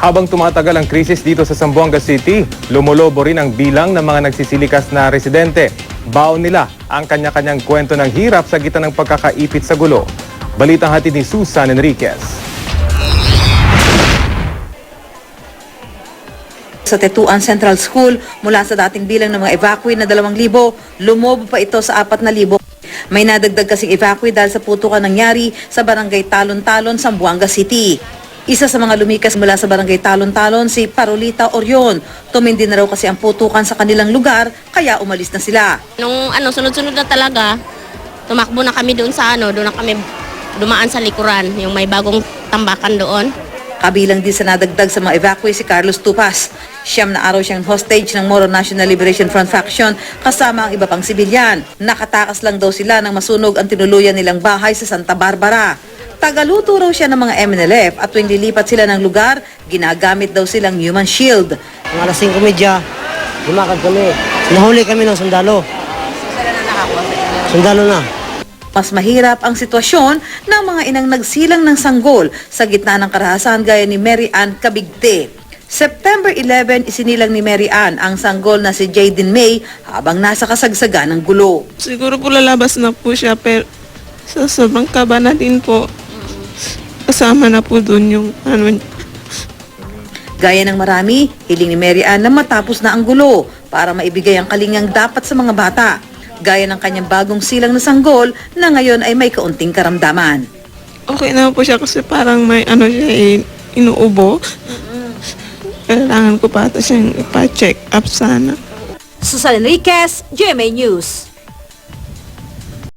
Habang tumatagal ang krisis dito sa Zamboanga City, lumulobo rin ang bilang ng mga nagsisilikas na residente. Baon nila ang kanya-kanyang kwento ng hirap sa gitna ng pagkakaipit sa gulo. Balitang hatid ni Susan Enriquez. Sa Tetuan Central School, mula sa dating bilang ng mga evacuee na 2,000, lumobo pa ito sa 4,000. May nadagdag kasing evacuee dahil sa putukan nangyari sa barangay Talon-Talon, Zamboanga City. Isa sa mga lumikas mula sa barangay Talon-Talon si Parolita Orion. Tumindi na raw kasi ang putukan sa kanilang lugar, kaya umalis na sila. Nung sunod-sunod na talaga, tumakbo na kami doon sa doon na kami dumaan sa likuran, yung may bagong tambakan doon. Kabilang din sa nadagdag sa mga evacuee si Carlos Tupas. 9 na araw siyang hostage ng Moro National Liberation Front faction kasama ang iba pang sibilyan. Nakatakas lang daw sila nang masunog ang tinuluyan nilang bahay sa Santa Barbara. Tagaluto raw siya ng mga MNLF at tuwing lilipat sila ng lugar, ginagamit daw silang human shield. Mga alas 5:30, lumakad kami. Nahuli kami ng sundalo. Sundalo na. Mas mahirap ang sitwasyon ng mga inang nagsilang ng sanggol sa gitna ng karahasan gaya ni Mary Ann Cabigte. September 11, isinilang ni Mary Ann ang sanggol na si Jaden May habang nasa kasagsagan ng gulo. Siguro po lalabas na po siya pero sa sobrang kaba na din po. Kasama na po dun yung Gaya ng marami, hiling ni Mary Ann na matapos na ang gulo para maibigay ang kalingang dapat sa mga bata. Gaya ng kanyang bagong silang na sanggol na ngayon ay may kaunting karamdaman. okay na po siya kasi parang may siya inuubo. Kailangan ko pa ito siyang ipa-check up sana. Susan Enriquez, GMA News.